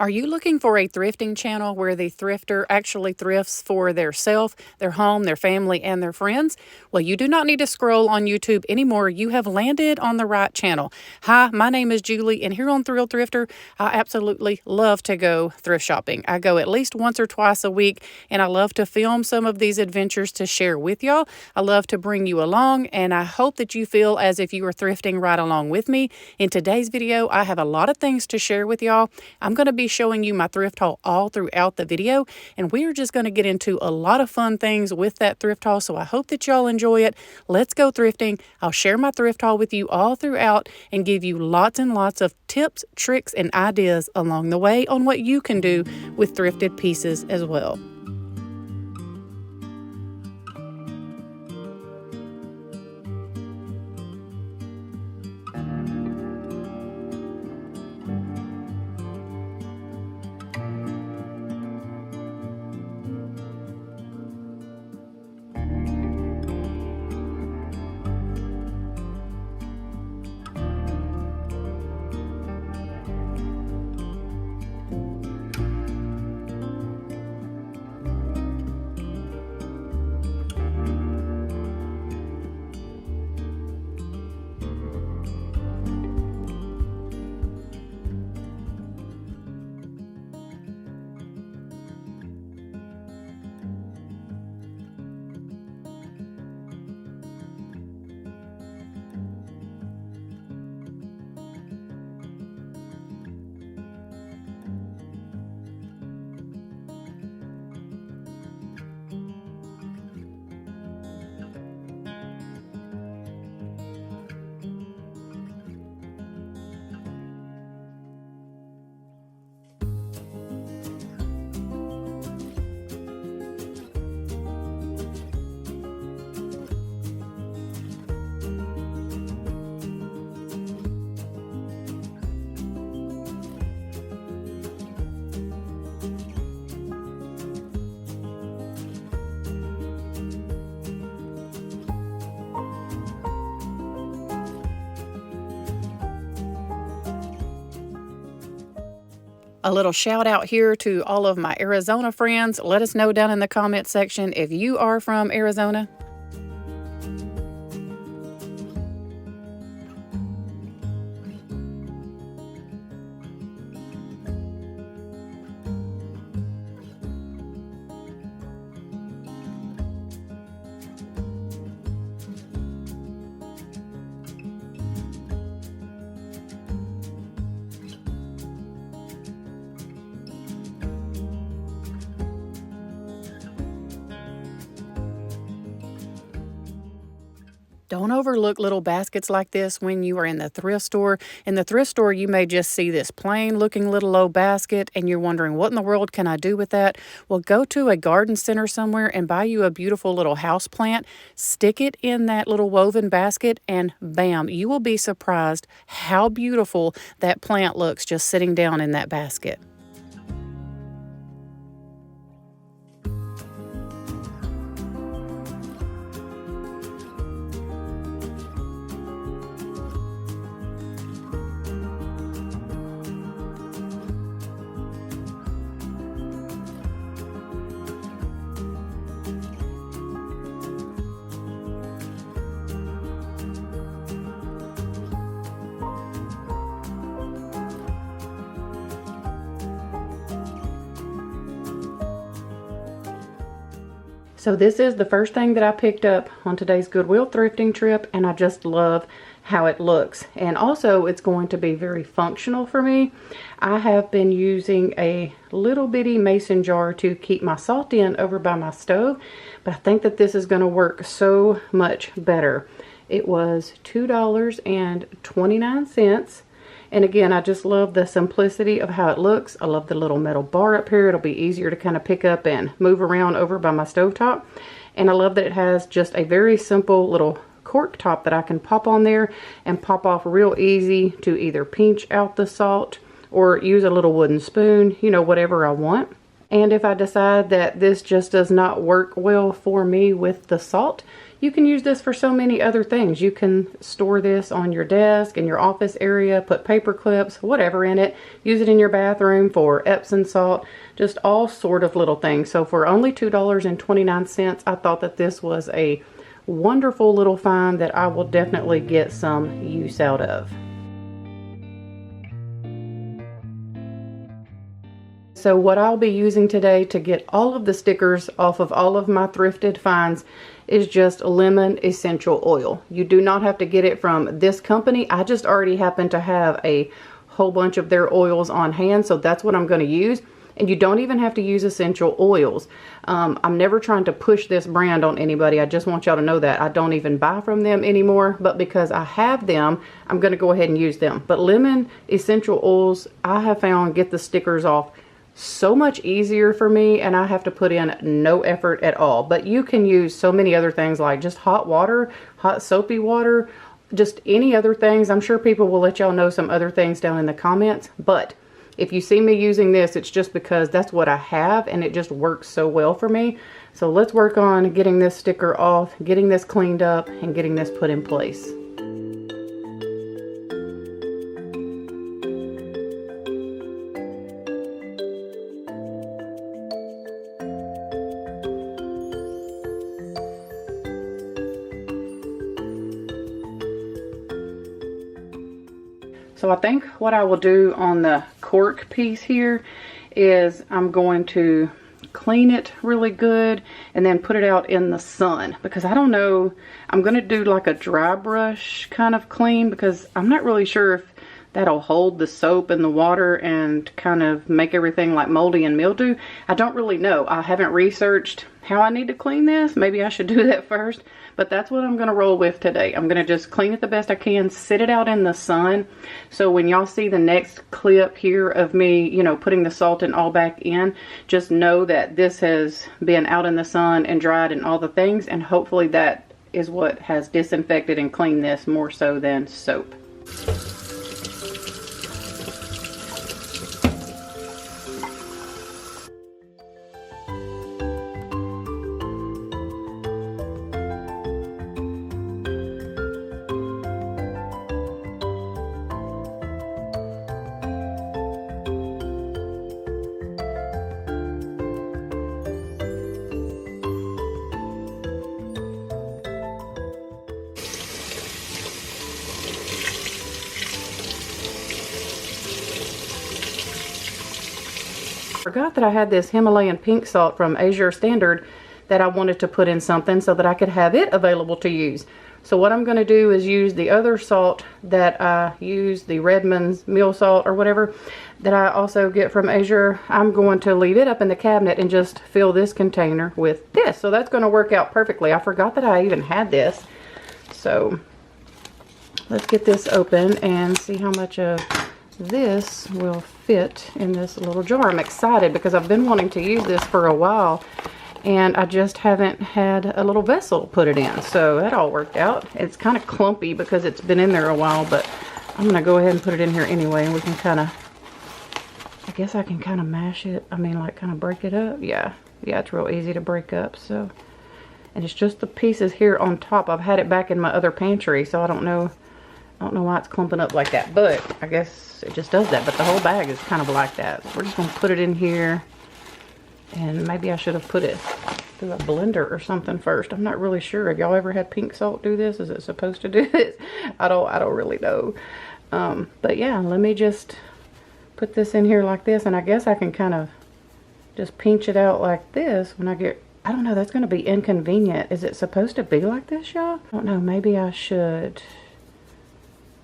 Are you looking for a thrifting channel where the thrifter actually thrifts for their self, their home, their family, and their friends? Well, you do not need to scroll on YouTube anymore. You have landed on the right channel. Hi, my name is Julie, and here on Thrill Thrifter, I absolutely love to go thrift shopping. I go at least once or twice a week, and I love to film some of these adventures to share with y'all. I love to bring you along, and I hope that you feel as if you are thrifting right along with me. In today's video, I have a lot of things to share with y'all. I'm going to be showing you my thrift haul all throughout the video, and we are just going to get into a lot of fun things with that thrift haul, so I hope that y'all enjoy it. Let's go thrifting. I'll share my thrift haul with you all throughout and give you lots and lots of tips, tricks, and ideas along the way on what you can do with thrifted pieces as well. A little shout out here to all of my Arizona friends. Let us know down in the comment section if you are from Arizona. Don't overlook little baskets like this when you are in the thrift store. In the thrift store, you may just see this plain looking little low basket and you're wondering, what in the world can I do with that? Well, go to a garden center somewhere and buy you a beautiful little house plant, stick it in that little woven basket, and bam, you will be surprised how beautiful that plant looks just sitting down in that basket. So this is the first thing that I picked up on today's Goodwill thrifting trip, and I just love how it looks. And also it's going to be very functional for me. I have been using a little bitty mason jar to keep my salt in over by my stove, but I think that this is going to work so much better. It was $2.29. And again, I just love the simplicity of how it looks. I love the little metal bar up here. It'll be easier to kind of pick up and move around over by my stovetop. And I love that it has just a very simple little cork top that I can pop on there and pop off real easy to either pinch out the salt or use a little wooden spoon, you know, whatever I want. And if I decide that this just does not work well for me with the salt, you can use this for so many other things. You can store this on your desk, in your office area, put paper clips, whatever in it. Use it in your bathroom for Epsom salt, just all sort of little things. So for only $2.29, I thought that this was a wonderful little find that I will definitely get some use out of. So what I'll be using today to get all of the stickers off of all of my thrifted finds is just lemon essential oil. You do not have to get it from this company. I just already happen to have a whole bunch of their oils on hand, so that's what I'm going to use. And you don't even have to use essential oils. I'm never trying to push this brand on anybody. I just want y'all to know that. I don't even buy from them anymore, but because I have them, I'm going to go ahead and use them. But lemon essential oils, I have found, get the stickers off so much easier for me, and I have to put in no effort at all. But you can use so many other things, like just hot water, hot soapy water, just any other things. I'm sure people will let y'all know some other things down in the comments, but if you see me using this, it's just because that's what I have and it just works so well for me. So let's work on getting this sticker off, getting this cleaned up, and getting this put in place. So I think what I will do on the cork piece here is I'm going to clean it really good and then put it out in the sun, because I don't know, I'm going to do like a dry brush kind of clean, because I'm not really sure if that'll hold the soap and the water and kind of make everything like moldy and mildew. I don't really know. I haven't researched how I need to clean this. Maybe I should do that first, but that's what I'm going to roll with today. I'm going to just clean it the best I can, sit it out in the sun. So when y'all see the next clip here of me, you know, putting the salt and all back in, just know that this has been out in the sun and dried and all the things, and hopefully that is what has disinfected and cleaned this more so than soap. Forgot that I had this Himalayan pink salt from Azure Standard that I wanted to put in something so that I could have it available to use. So what I'm going to do is use the other salt that I use, the Redmond's meal salt or whatever, that I also get from Azure. I'm going to leave it up in the cabinet and just fill this container with this. So that's going to work out perfectly. I forgot that I even had this. So let's get this open and see how much of this will fit in this little jar. I'm excited because I've been wanting to use this for a while and I just haven't had a little vessel to put it in. So that all worked out. It's kind of clumpy because it's been in there a while, but I'm going to go ahead and put it in here anyway, and we can kind of, I guess I can kind of mash it. I mean, like kind of break it up. Yeah, it's real easy to break up. So, and it's just the pieces here on top. I've had it back in my other pantry, so I don't know why it's clumping up like that, but I guess it just does that. But the whole bag is kind of like that. So we're just going to put it in here, and maybe I should have put it through a blender or something first. I'm not really sure. Have y'all ever had pink salt do this? Is it supposed to do this? I don't really know. But yeah, let me just put this in here like this, and I guess I can kind of just pinch it out like this when I get, I don't know, that's going to be inconvenient. Is it supposed to be like this, y'all? I don't know, maybe I should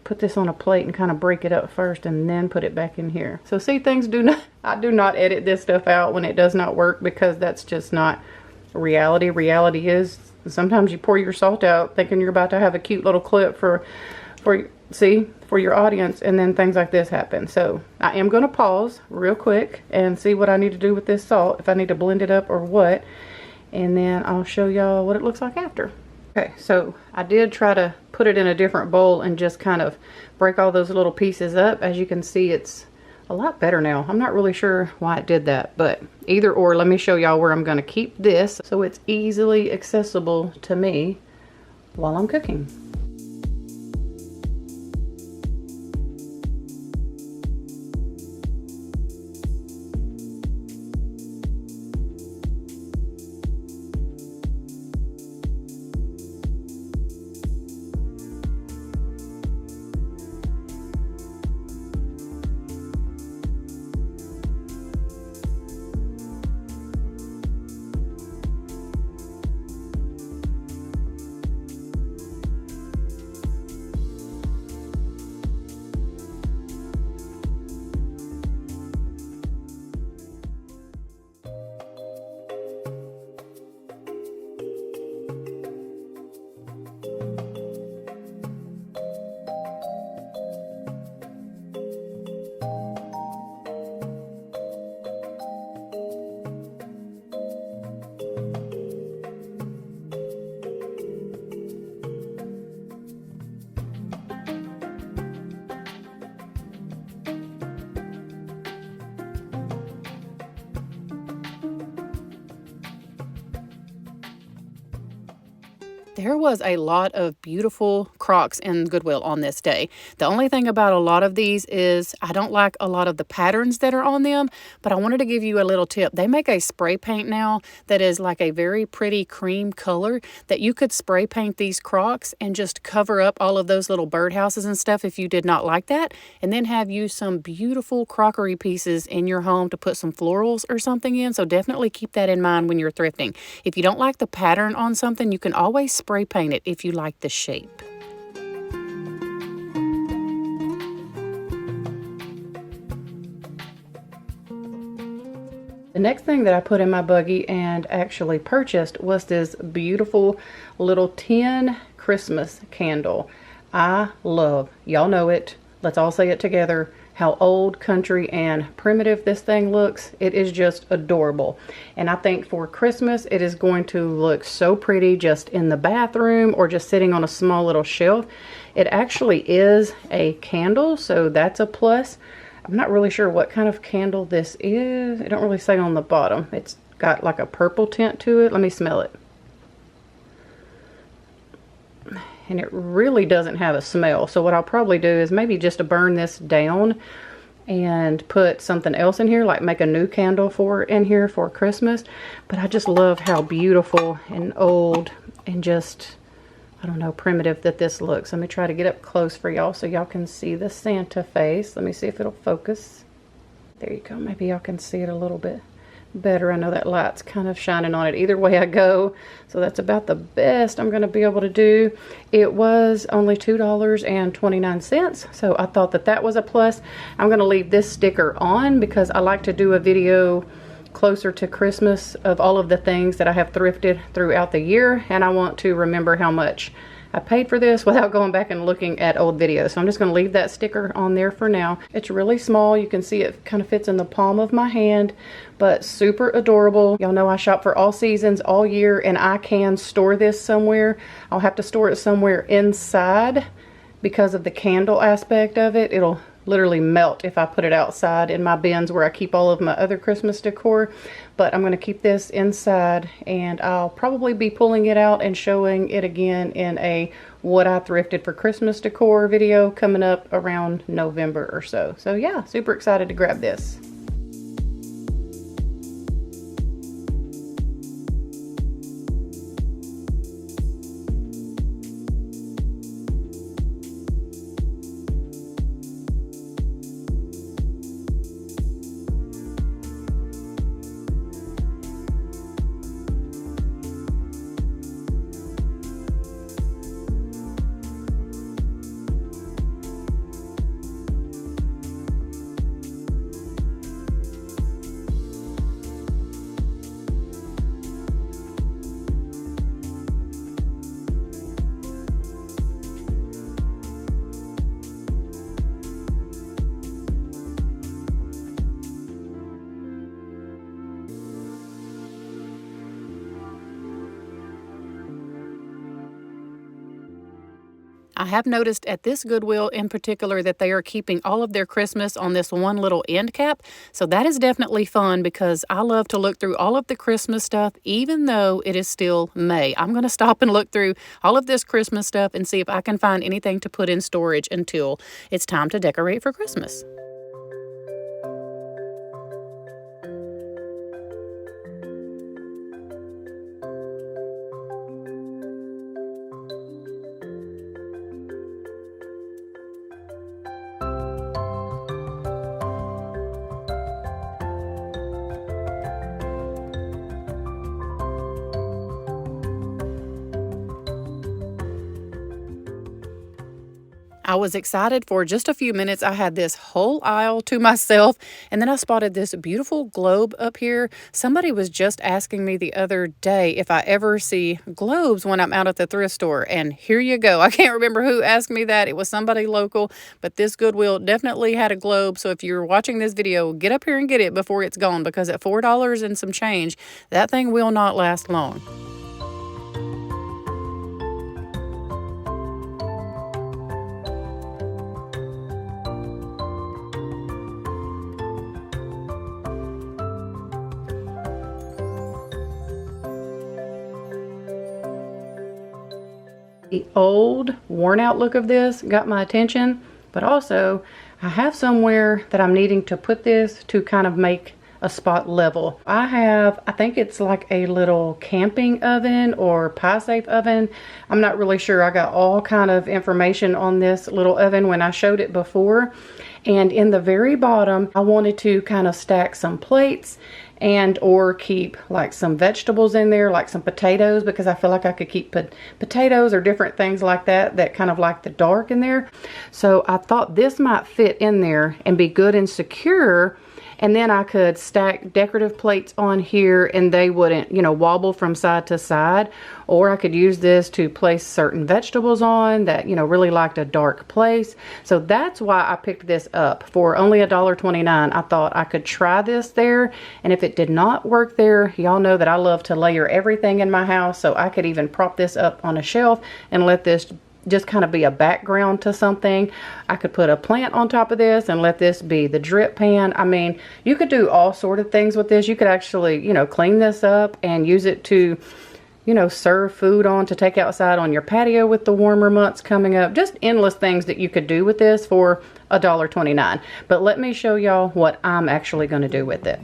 put this on a plate and kind of break it up first and then put it back in here. So see, I do not edit this stuff out when it does not work, because that's just not reality. Reality is sometimes you pour your salt out thinking you're about to have a cute little clip for your audience, and then things like this happen. So I am going to pause real quick and see what I need to do with this salt, if I need to blend it up or what, and then I'll show y'all what it looks like after. Okay, so I did try to put it in a different bowl and just kind of break all those little pieces up. As you can see, it's a lot better now. I'm not really sure why it did that, but either or, let me show y'all where I'm going to keep this so it's easily accessible to me while I'm cooking. There was a lot of beautiful Crocs in Goodwill on this day. The only thing about a lot of these is I don't like a lot of the patterns that are on them, but I wanted to give you a little tip. They make a spray paint now that is like a very pretty cream color that you could spray paint these Crocs and just cover up all of those little birdhouses and stuff if you did not like that, and then have you some beautiful crockery pieces in your home to put some florals or something in. So definitely keep that in mind when you're thrifting. If you don't like the pattern on something, you can always spray paint it if you like the shape. The next thing that I put in my buggy and actually purchased was this beautiful little tin Christmas candle. I love, y'all know it, let's all say it together, how old, country, and primitive this thing looks. It is just adorable. And I think for Christmas, it is going to look so pretty just in the bathroom or just sitting on a small little shelf. It actually is a candle, so that's a plus. I'm not really sure what kind of candle this is. It don't really say on the bottom. It's got like a purple tint to it. Let me smell it. And it really doesn't have a smell. So what I'll probably do is maybe just burn this down and put something else in here, like make a new candle for in here for Christmas. But I just love how beautiful and old and just, I don't know, primitive that this looks. Let me try to get up close for y'all so y'all can see the Santa face. Let me see if it'll focus. There you go. Maybe y'all can see it a little bit better. I know that light's kind of shining on it either way I go, so that's about the best I'm going to be able to do. It was only $2.29, so I thought that that was a plus. I'm going to leave this sticker on because I like to do a video closer to Christmas of all of the things that I have thrifted throughout the year, and I want to remember how much I paid for this without going back and looking at old videos. So I'm just going to leave that sticker on there for now. It's really small. You can see it kind of fits in the palm of my hand, but super adorable. Y'all know I shop for all seasons, all year, and I can store this somewhere. I'll have to store it somewhere inside because of the candle aspect of it. It'll literally melt if I put it outside in my bins where I keep all of my other Christmas decor. But I'm going to keep this inside, and I'll probably be pulling it out and showing it again in a what I thrifted for Christmas decor video coming up around November or so. So yeah, super excited to grab this. I have noticed at this Goodwill in particular that they are keeping all of their Christmas on this one little end cap. So that is definitely fun because I love to look through all of the Christmas stuff, even though it is still May. I'm going to stop and look through all of this Christmas stuff and see if I can find anything to put in storage until it's time to decorate for Christmas. I was excited for just a few minutes. I had this whole aisle to myself, and then I spotted this beautiful globe up here. Somebody was just asking me the other day if I ever see globes when I'm out at the thrift store, and here you go. I can't remember who asked me that. It was somebody local, but this Goodwill definitely had a globe, so if you're watching this video, get up here and get it before it's gone, because at $4 and some change, that thing will not last long. The old, worn-out look of this got my attention, but also I have somewhere that I'm needing to put this to kind of make a spot level. I think it's like a little camping oven or pie safe oven. I'm not really sure. I got all kind of information on this little oven when I showed it before. And in the very bottom, I wanted to kind of stack some plates and or keep like some vegetables in there, like some potatoes, because I feel like I could keep potatoes or different things like that kind of like the dark in there. So I thought this might fit in there and be good and secure. And then I could stack decorative plates on here and they wouldn't, you know, wobble from side to side. Or I could use this to place certain vegetables on that, you know, really liked a dark place. So that's why I picked this up for only $1.29. I thought I could try this there. And if it did not work there, y'all know that I love to layer everything in my house. So I could even prop this up on a shelf and let this just kind of be a background to something. I could put a plant on top of this and let this be the drip pan. I mean, you could do all sort of things with this. You could actually, you know, clean this up and use it to, you know, serve food on, to take outside on your patio with the warmer months coming up. Just endless things that you could do with this for $1.29. But let me show y'all what I'm actually going to do with it.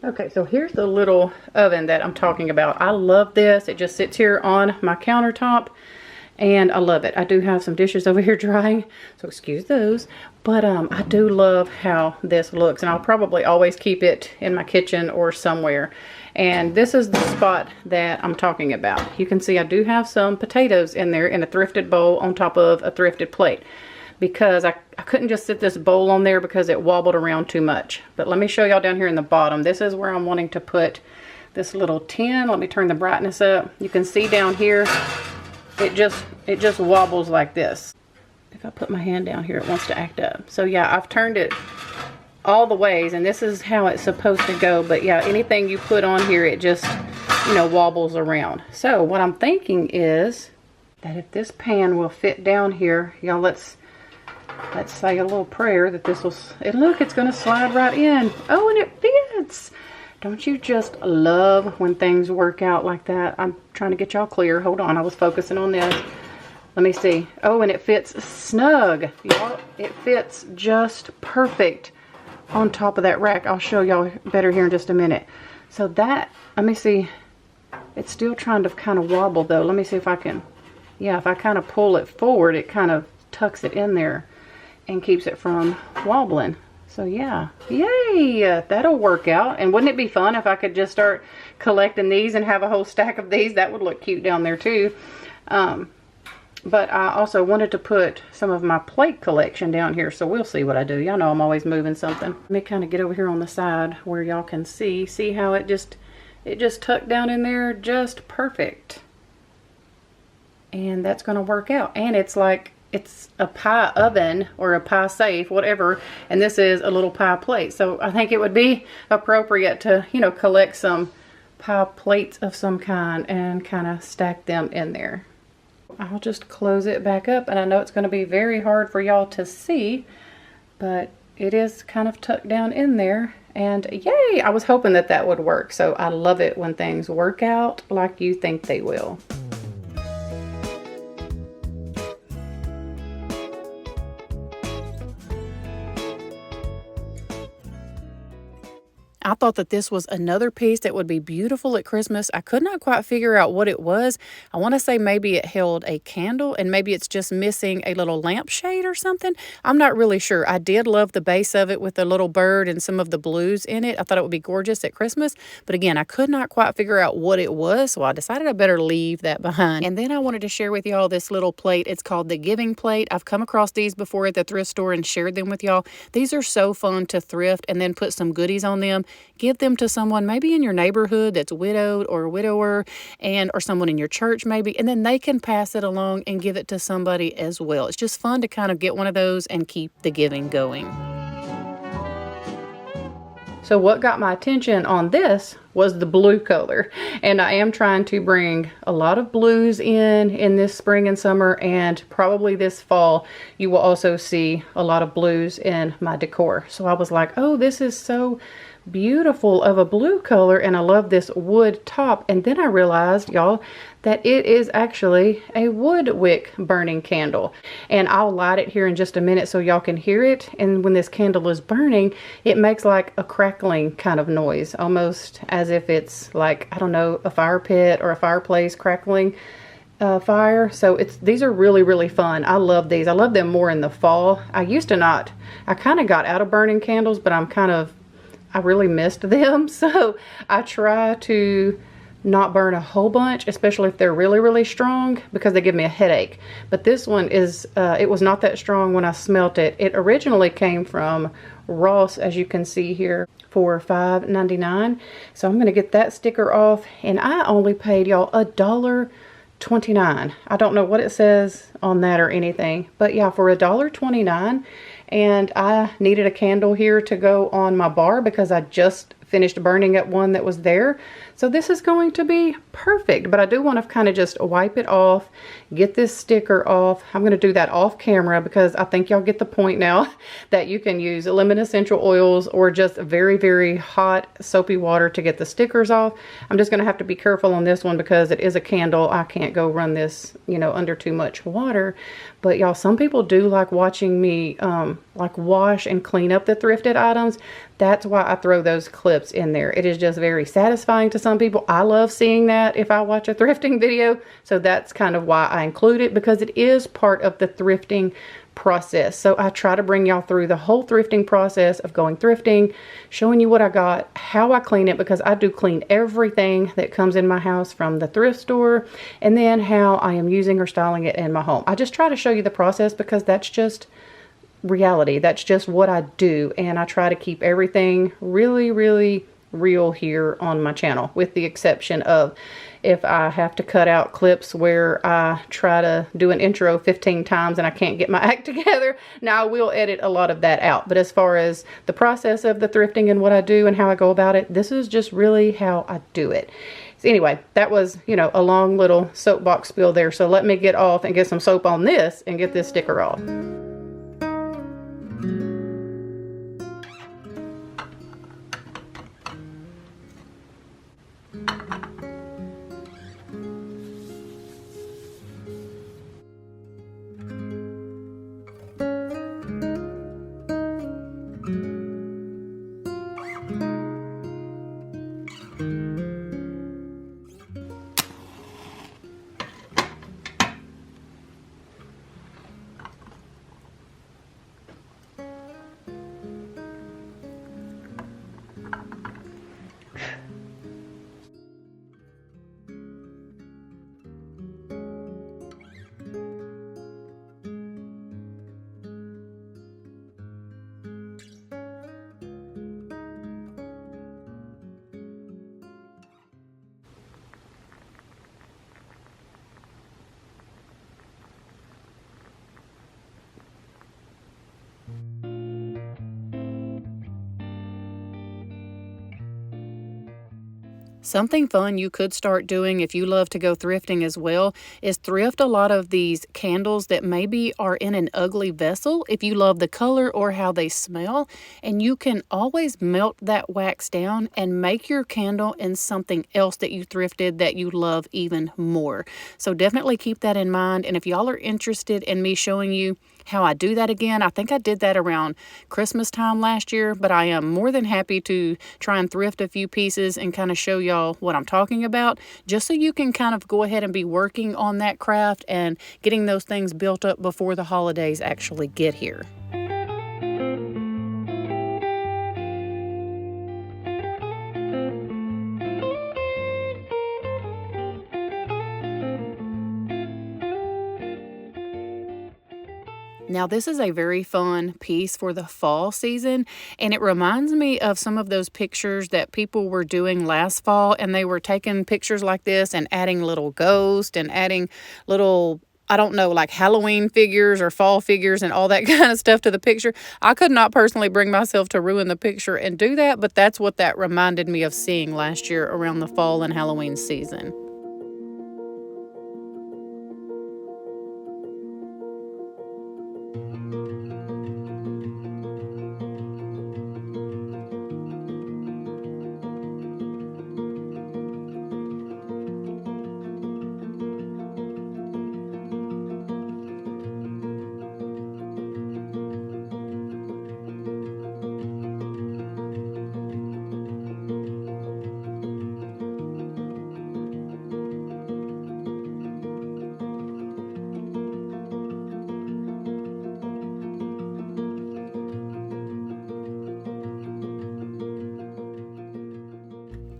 Okay, so here's the little oven that I'm talking about. I love this. It just sits here on my countertop and I love it. I do have some dishes over here drying, so excuse those. But I do love how this looks, and I'll probably always keep it in my kitchen or somewhere. And this is the spot that I'm talking about. You can see I do have some potatoes in there in a thrifted bowl on top of a thrifted plate, because I couldn't just sit this bowl on there because it wobbled around too much. But let me show y'all down here in the bottom. This is where I'm wanting to put this little tin. Let me turn the brightness up. You can see down here, it just wobbles like this. If I put my hand down here, it wants to act up. So yeah, I've turned it all the ways, and this is how it's supposed to go. But yeah, anything you put on here, it just, you know, wobbles around. So what I'm thinking is that if this pan will fit down here, y'all, let's say a little prayer that this will, and look, it's going to slide right in. Oh, and it fits. Don't you just love when things work out like that? I'm trying to get y'all clear. Hold on, I was focusing on this. Let me see. Oh, and it fits snug, y'all. It fits just perfect on top of that rack. I'll show y'all better here in just a minute. So that, let me see. It's still trying to kind of wobble though. Let me see if I can, yeah, if I kind of pull it forward, it kind of tucks it in there and keeps it from wobbling. So yeah, yay, that'll work out. And wouldn't it be fun if I could just start collecting these and have a whole stack of these? That would look cute down there too. But I also wanted to put some of my plate collection down here, so we'll see what I do. Y'all know I'm always moving something. Let me kind of get over here on the side where y'all can see how it just tucked down in there just perfect. And that's going to work out. And it's like, it's a pie oven or a pie safe, whatever, and this is a little pie plate. So I think it would be appropriate to, you know, collect some pie plates of some kind and kind of stack them in there. I'll just close it back up, and I know it's going to be very hard for y'all to see, but it is kind of tucked down in there. And yay, I was hoping that that would work. So I love it when things work out like you think they will. I thought that this was another piece that would be beautiful at Christmas. I could not quite figure out what it was. I want to say maybe it held a candle, and maybe it's just missing a little lampshade or something. I'm not really sure. I did love the base of it with the little bird and some of the blues in it. I thought it would be gorgeous at Christmas. But again, I could not quite figure out what it was, so I decided I better leave that behind. And then I wanted to share with y'all this little plate. It's called the Giving Plate. I've come across these before at the thrift store and shared them with y'all. These are so fun to thrift and then put some goodies on them. Give them to someone maybe in your neighborhood that's widowed or a widower, or someone in your church maybe, and then they can pass it along and give it to somebody as well. It's just fun to kind of get one of those and keep the giving going. So what got my attention on this was the blue color, and I am trying to bring a lot of blues in this spring and summer, and probably this fall you will also see a lot of blues in my decor. So I was like, oh, this is so beautiful of a blue color, and I love this wood top. And then I realized, y'all, that it is actually a wood wick burning candle, and I'll light it here in just a minute so y'all can hear it. And when this candle is burning, it makes like a crackling kind of noise, almost as if it's like, I don't know, a fire pit or a fireplace crackling fire. So these are really, really fun. I love these. I love them more in the fall. I used to not. I kind of got out of burning candles, but I really missed them, so I try to not burn a whole bunch, especially if they're really, really strong, because they give me a headache. But this one is, it was not that strong when I smelt it. It originally came from Ross, as you can see here, for $5.99. So I'm going to get that sticker off, and I only paid y'all $1.29. I don't know what it says on that or anything, but yeah, for $1.29. And I needed a candle here to go on my bar because I just finished burning up one that was there. So this is going to be perfect, but I do want to kind of just wipe it off, get this sticker off. I'm going to do that off camera because I think y'all get the point now that you can use lemon essential oils or just very, very hot soapy water to get the stickers off. I'm just going to have to be careful on this one because it is a candle. I can't go run this, you know, under too much water. But y'all, some people do like watching me like wash and clean up the thrifted items. That's why I throw those clips in there. It is just very satisfying to some people. I love seeing that if I watch a thrifting video. So that's kind of why I include it, because it is part of the thrifting process. So I try to bring y'all through the whole thrifting process of going thrifting, showing you what I got, how I clean it, because I do clean everything that comes in my house from the thrift store, and then how I am using or styling it in my home. I just try to show you the process because that's just reality. That's just what I do, and I try to keep everything really, really real here on my channel, with the exception of if I have to cut out clips where I try to do an intro 15 times and I can't get my act together. Now I will edit a lot of that out, but as far as the process of the thrifting and what I do and how I go about it, this is just really how I do it. So anyway, that was, you know, a long little soapbox spill there. So let me get off and get some soap on this and get this sticker off. Something fun you could start doing if you love to go thrifting as well is thrift a lot of these candles that maybe are in an ugly vessel if you love the color or how they smell. And you can always melt that wax down and make your candle in something else that you thrifted that you love even more. So definitely keep that in mind. And if y'all are interested in me showing you how I do that again, I think I did that around Christmas time last year, but I am more than happy to try and thrift a few pieces and kind of show y'all what I'm talking about, just so you can kind of go ahead and be working on that craft and getting those things built up before the holidays actually get here. Now, this is a very fun piece for the fall season, and it reminds me of some of those pictures that people were doing last fall, and they were taking pictures like this and adding little ghosts and adding little, I don't know, like Halloween figures or fall figures and all that kind of stuff to the picture. I could not personally bring myself to ruin the picture and do that, but that's what that reminded me of seeing last year around the fall and Halloween season.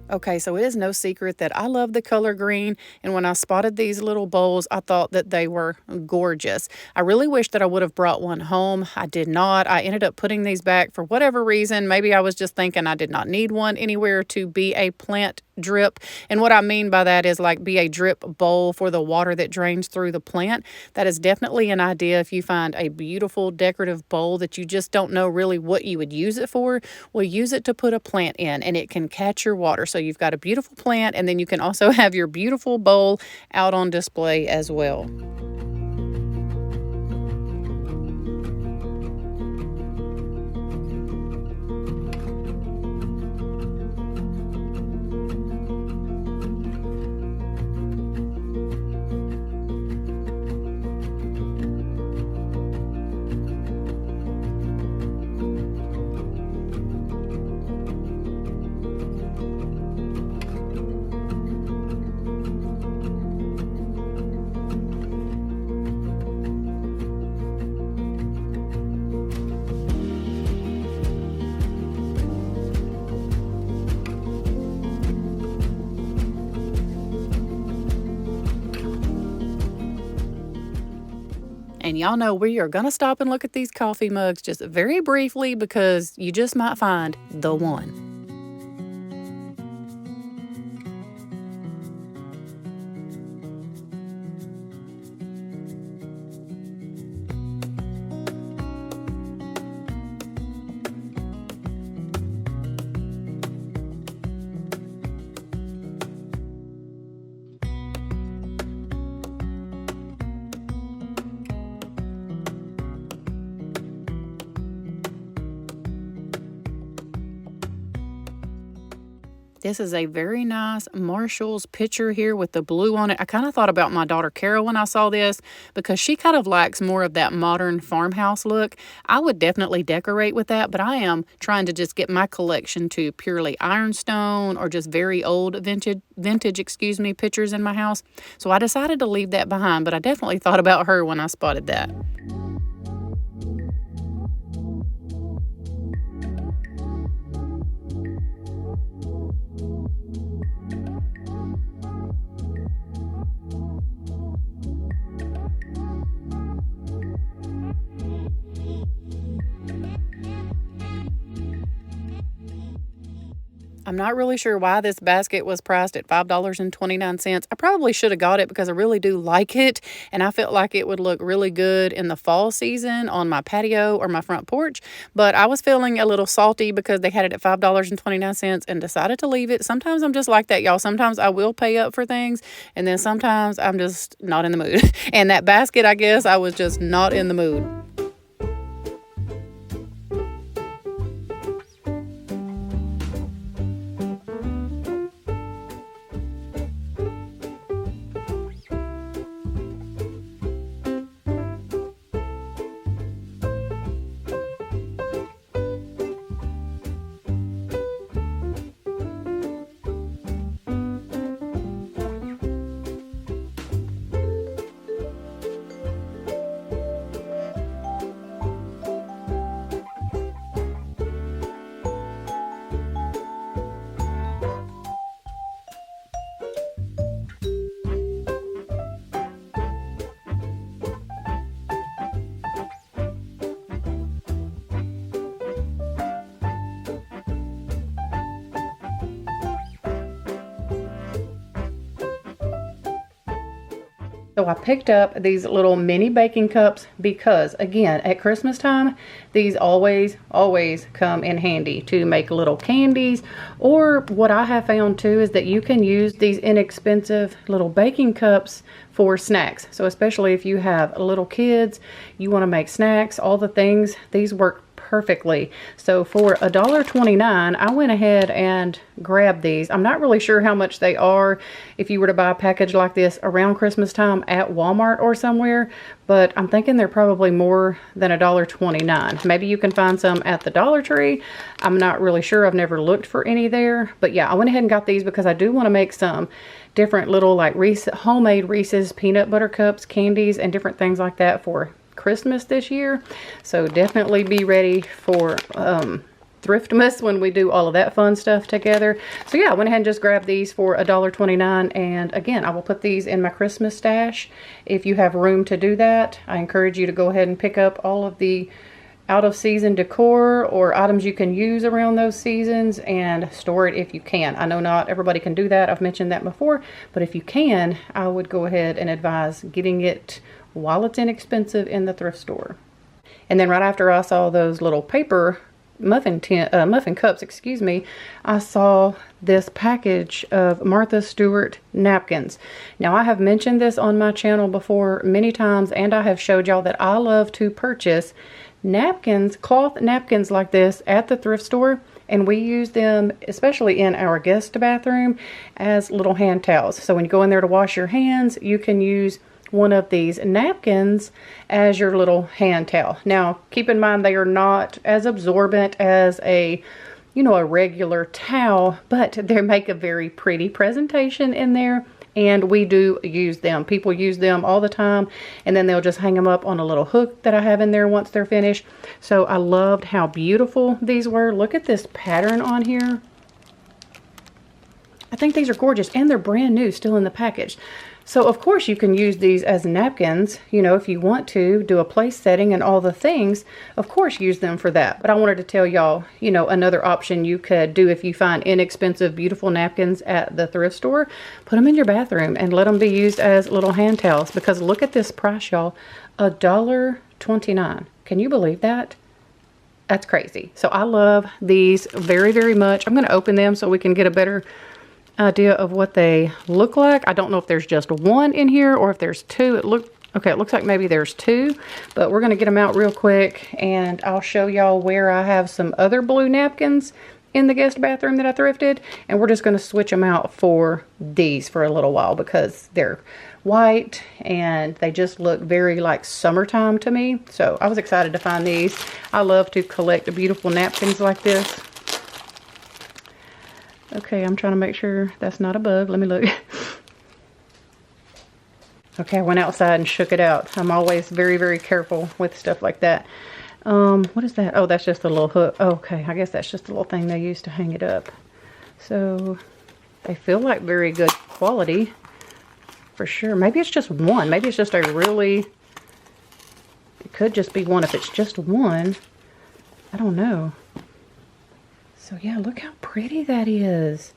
Okay, so it is no secret that I love the color green, and when I spotted these little bowls, I thought that they were gorgeous. I really wish that I would have brought one home. I did not. I ended up putting these back for whatever reason. Maybe I was just thinking I did not need one anywhere to be a plant drip. And what I mean by that is like be a drip bowl for the water that drains through the plant. That is definitely an idea if you find a beautiful decorative bowl that you just don't know really what you would use it for. Well, use it to put a plant in, and it can catch your water. So you've got a beautiful plant, and then you can also have your beautiful bowl out on display as well. And y'all know we are going to stop and look at these coffee mugs just very briefly because you just might find the one. This is a very nice Marshall's picture here with the blue on it. I kind of thought about my daughter Carol when I saw this because she kind of likes more of that modern farmhouse look. I would definitely decorate with that, but I am trying to just get my collection to purely ironstone or just very old vintage, pictures in my house. So I decided to leave that behind, but I definitely thought about her when I spotted that. I'm not really sure why this basket was priced at $5.29. I probably should have got it because I really do like it, and I felt like it would look really good in the fall season on my patio or my front porch, but I was feeling a little salty because they had it at $5.29 and decided to leave it. Sometimes I'm just like that, y'all. Sometimes I will pay up for things, and then sometimes I'm just not in the mood. And that basket, I guess I was just not in the mood. So I picked up these little mini baking cups because, again, at Christmas time, these always come in handy to make little candies. Or what I have found too is that you can use these inexpensive little baking cups for snacks. So especially if you have little kids, you want to make snacks, all the things, these work perfectly. So for $1.29, I went ahead and grabbed these. I'm not really sure how much they are if you were to buy a package like this around Christmas time at Walmart or somewhere, but I'm thinking they're probably more than $1.29. Maybe you can find some at the Dollar Tree. I'm not really sure. I've never looked for any there, but yeah, I went ahead and got these because I do want to make some different little like homemade Reese's peanut butter cups, candies, and different things like that for Christmas this year. So definitely be ready for Thriftmas when we do all of that fun stuff together. So yeah, I went ahead and just grabbed these for $1.29, and again, I will put these in my Christmas stash. If you have room to do that, I encourage you to go ahead and pick up all of the out of season decor or items you can use around those seasons and store it if you can. I know not everybody can do that. I've mentioned that before, but if you can, I would go ahead and advise getting it while it's inexpensive in the thrift store. And then right after I saw those little paper muffin cups, excuse me, I saw this package of Martha Stewart napkins. Now I have mentioned this on my channel before many times, and I have showed y'all that I love to purchase napkins, cloth napkins like this at the thrift store, and we use them especially in our guest bathroom as little hand towels. So when you go in there to wash your hands, you can use one of these napkins as your little hand towel. Now keep in mind they are not as absorbent as a regular towel, but they make a very pretty presentation in there, and we do use them. People use them all the time, and then they'll just hang them up on a little hook that I have in there once they're finished. So I loved how beautiful these were. Look at this pattern on here. I think these are gorgeous, and they're brand new, still in the package. So of course you can use these as napkins, if you want to do a place setting and all the things, of course use them for that. But I wanted to tell y'all, another option you could do if you find inexpensive, beautiful napkins at the thrift store, put them in your bathroom and let them be used as little hand towels, because look at this price, y'all, $1.29. Can you believe that? That's crazy. So I love these very, very much. I'm going to open them so we can get a better idea of what they look like. I don't know if there's just one in here or if there's two. It looks like maybe there's two, but we're going to get them out real quick, and I'll show y'all where I have some other blue napkins in the guest bathroom that I thrifted, and we're just going to switch them out for these for a little while because they're white and they just look very like summertime to me. So I was excited to find these. I love to collect beautiful napkins like this. Okay, I'm trying to make sure that's not a bug. Let me look. Okay, I went outside and shook it out. I'm always very, very careful with stuff like that. What is that? Oh, that's just a little hook. Okay, I guess that's just a little thing they use to hang it up. So they feel like very good quality for sure. Maybe it's just one. Maybe it's just a really, it could just be one if it's just one. I don't know. So yeah, look how pretty that is.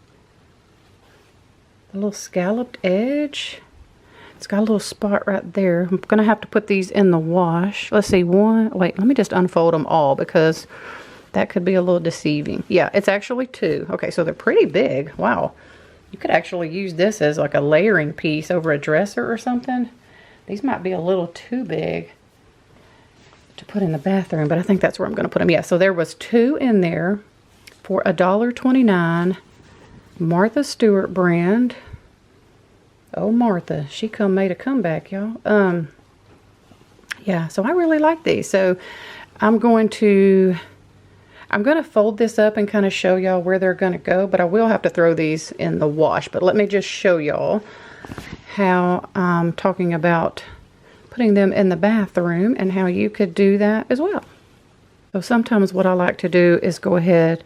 The little scalloped edge. It's got a little spot right there. I'm gonna have to put these in the wash. Let's see, one, wait, let me just unfold them all because that could be a little deceiving. Yeah, it's actually 2. Okay, so they're pretty big. Wow. You could actually use this as like a layering piece over a dresser or something. These might be a little too big to put in the bathroom, but I think that's where I'm gonna put them. Yeah, so there was 2 in there for $1.29. Martha Stewart brand. Oh, Martha, she made a comeback, y'all. Yeah, so I really like these. So I'm going to fold this up and kind of show y'all where they're going to go, but I will have to throw these in the wash. But let me just show y'all how I'm talking about putting them in the bathroom and how you could do that as well. So sometimes what I like to do is go ahead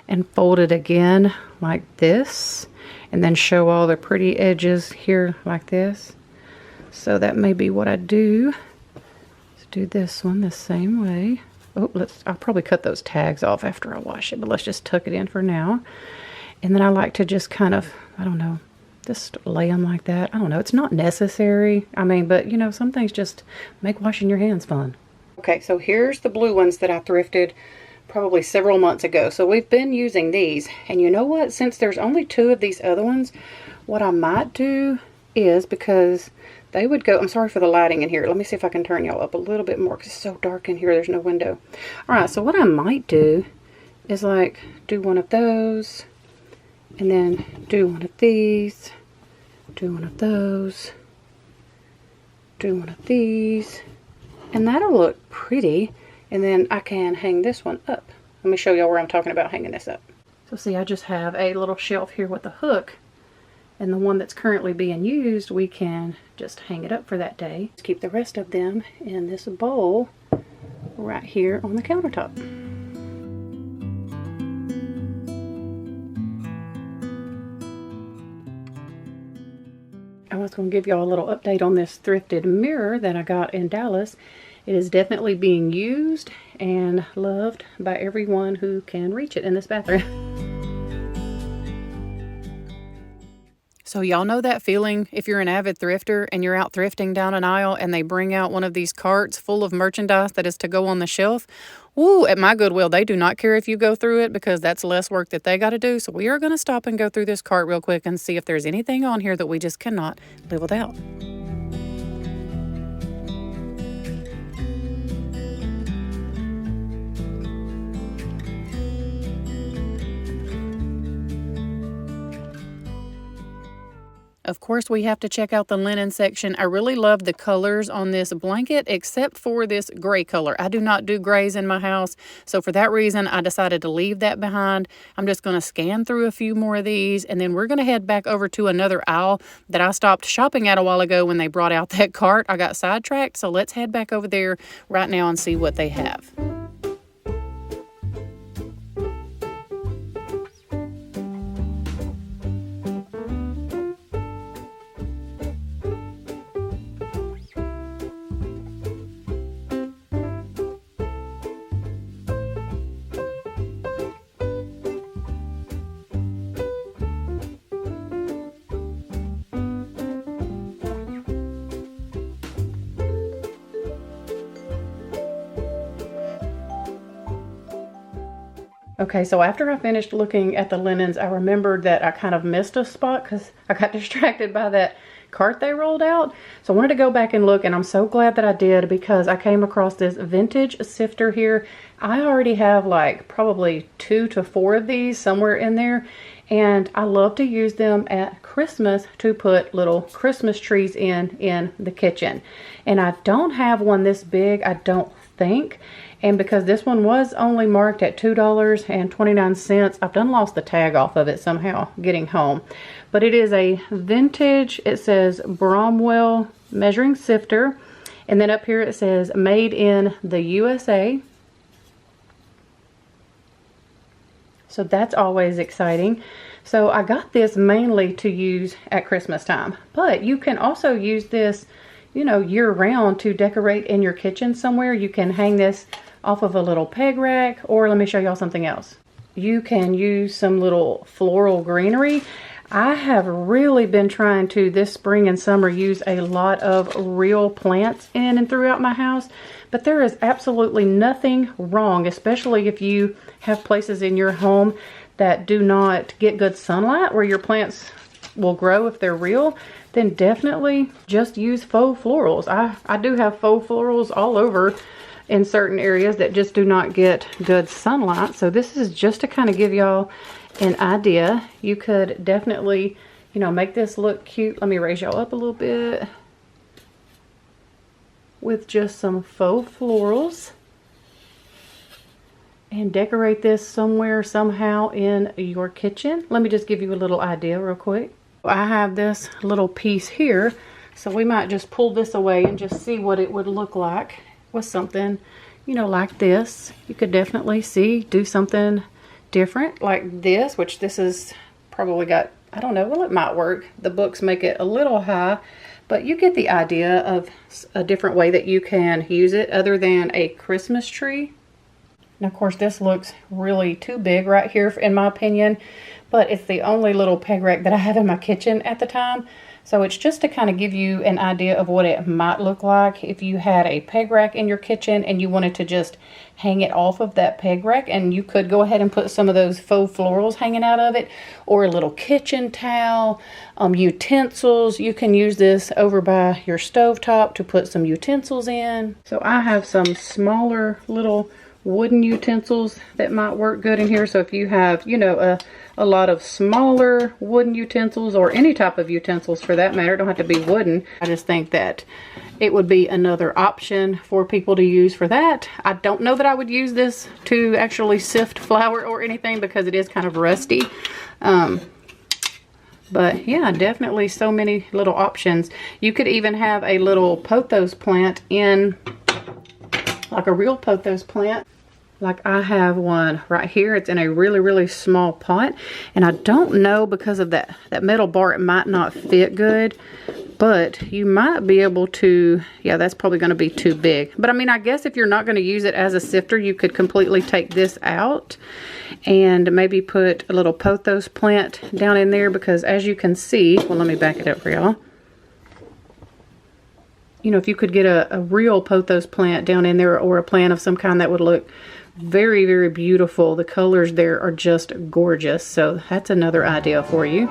and fold it again like this, and then show all the pretty edges here like this. So that may be what I do. Let's do this one the same way. Oh, I'll probably cut those tags off after I wash it, but let's just tuck it in for now. And then I like to just kind of, I don't know, just lay them like that. I don't know, it's not necessary. I mean, but you know, some things just make washing your hands fun. Okay, so here's the blue ones that I thrifted probably several months ago. So we've been using these, and you know what, since there's only 2 of these other ones, what I might do is, because they would go, I'm sorry for the lighting in here, let me see if I can turn y'all up a little bit more because it's so dark in here, there's no window. All right, so what I might do is like do one of those, and then do one of these, do one of those, do one of these, and that'll look pretty. And then I can hang this one up. Let me show y'all where I'm talking about hanging this up. So see, I just have a little shelf here with a hook, and the one that's currently being used, we can just hang it up for that day. Let's keep the rest of them in this bowl right here on the countertop. I was going to give y'all a little update on this thrifted mirror that I got in Dallas. It is definitely being used and loved by everyone who can reach it in this bathroom. So y'all know that feeling if you're an avid thrifter and you're out thrifting down an aisle and they bring out one of these carts full of merchandise that is to go on the shelf? Ooh, at my Goodwill, they do not care if you go through it because that's less work that they got to do. So we are going to stop and go through this cart real quick and see if there's anything on here that we just cannot live without. Of course, we have to check out the linen section. I really love the colors on this blanket, except for this gray color. I do not do grays in my house, so for that reason, I decided to leave that behind. I'm just going to scan through a few more of these, and then we're going to head back over to another aisle that I stopped shopping at a while ago when they brought out that cart. I got sidetracked, so let's head back over there right now and see what they have. Okay, so after I finished looking at the linens, I remembered that I kind of missed a spot because I got distracted by that cart they rolled out. So I wanted to go back and look, and I'm so glad that I did because I came across this vintage sifter here. I already have like probably 2 to 4 of these somewhere in there, and I love to use them at Christmas to put little Christmas trees in the kitchen. And I don't have one this big, I don't think. And because this one was only marked at $2.29, I've done lost the tag off of it somehow getting home. But it is a vintage, it says Bromwell measuring sifter. And then up here it says made in the USA. So that's always exciting. So I got this mainly to use at Christmas time. But you can also use this, you know, year round to decorate in your kitchen somewhere. You can hang this off of a little peg rack, or let me show y'all something else. you can use some little floral greenery. I have really been trying to, this spring and summer, use a lot of real plants in and throughout my house. But there is absolutely nothing wrong, especially if you have places in your home that do not get good sunlight where your plants will grow if they're real. Then definitely just use faux florals. I do have faux florals all over in certain areas that just do not get good sunlight. So this is just to kind of give y'all an idea. You could definitely, you know, make this look cute. Let me raise y'all up a little bit with just some faux florals and decorate this somewhere, somehow in your kitchen. Let me just give you a little idea real quick. I have this little piece here, so we might just pull this away and just see what it would look like with something, you know, like this. You could definitely do something different like this, which this is probably got, I don't know, well, it might work. The books make it a little high, but you get the idea of a different way that you can use it other than a Christmas tree. And of course this looks really too big right here in my opinion, but it's the only little peg rack that I have in my kitchen at the time. So it's just to kind of give you an idea of what it might look like if you had a peg rack in your kitchen and you wanted to just hang it off of that peg rack. And you could go ahead and put some of those faux florals hanging out of it, or a little kitchen towel, utensils. You can use this over by your stovetop to put some utensils in. So I have some smaller little wooden utensils that might work good in here. So if you have, you know, a lot of smaller wooden utensils, or any type of utensils for that matter, don't have to be wooden. I just think that it would be another option for people to use for that. I don't know that I would use this to actually sift flour or anything because it is kind of rusty. But yeah, definitely so many little options. You could even have a little pothos plant in, like a real pothos plant. Like I have one right here. It's in a really, really small pot. And I don't know, because of that metal bar, it might not fit good. But you might be able to, yeah, that's probably going to be too big. But I mean, I guess if you're not going to use it as a sifter, you could completely take this out and maybe put a little pothos plant down in there. Because as you can see, well, let me back it up for y'all. You know, if you could get a real pothos plant down in there, or a plant of some kind, that would look very, very beautiful. The colors there are just gorgeous. So that's another idea for you.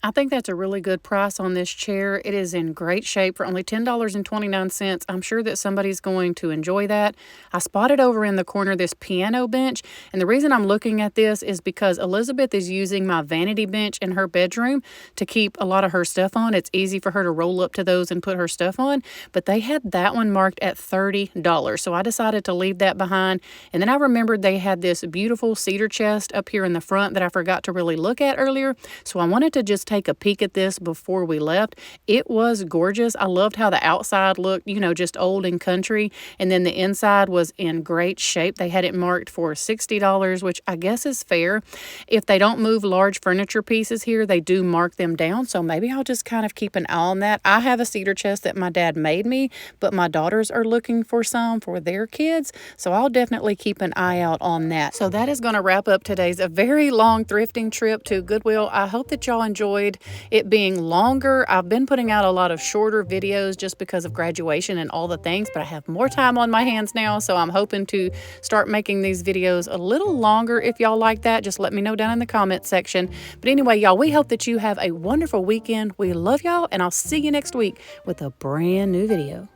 I think that's a really good price on this chair. It is in great shape for only $10.29. I'm sure that somebody's going to enjoy that. I spotted over in the corner this piano bench, and the reason I'm looking at this is because Elizabeth is using my vanity bench in her bedroom to keep a lot of her stuff on. It's easy for her to roll up to those and put her stuff on, but they had that one marked at $30. So I decided to leave that behind. And then I remembered they had this beautiful cedar chest up here in the front that I forgot to really look at earlier. So I wanted to just take a peek at this before we left. It was gorgeous. I loved how the outside looked, you know, just old and country, and then the inside was in great shape. They had it marked for $60, which I guess is fair. If they don't move large furniture pieces here, they do mark them down, so maybe I'll just kind of keep an eye on that. I have a cedar chest that my dad made me, but my daughters are looking for some for their kids, so I'll definitely keep an eye out on that. So that is going to wrap up today's a very long thrifting trip to Goodwill. I hope that y'all enjoyed it being longer. I've been putting out a lot of shorter videos just because of graduation and all the things, but I have more time on my hands now, so I'm hoping to start making these videos a little longer. If y'all like that, just let me know down in the comments section. But anyway, y'all, we hope that you have a wonderful weekend. We love y'all, and I'll see you next week with a brand new video.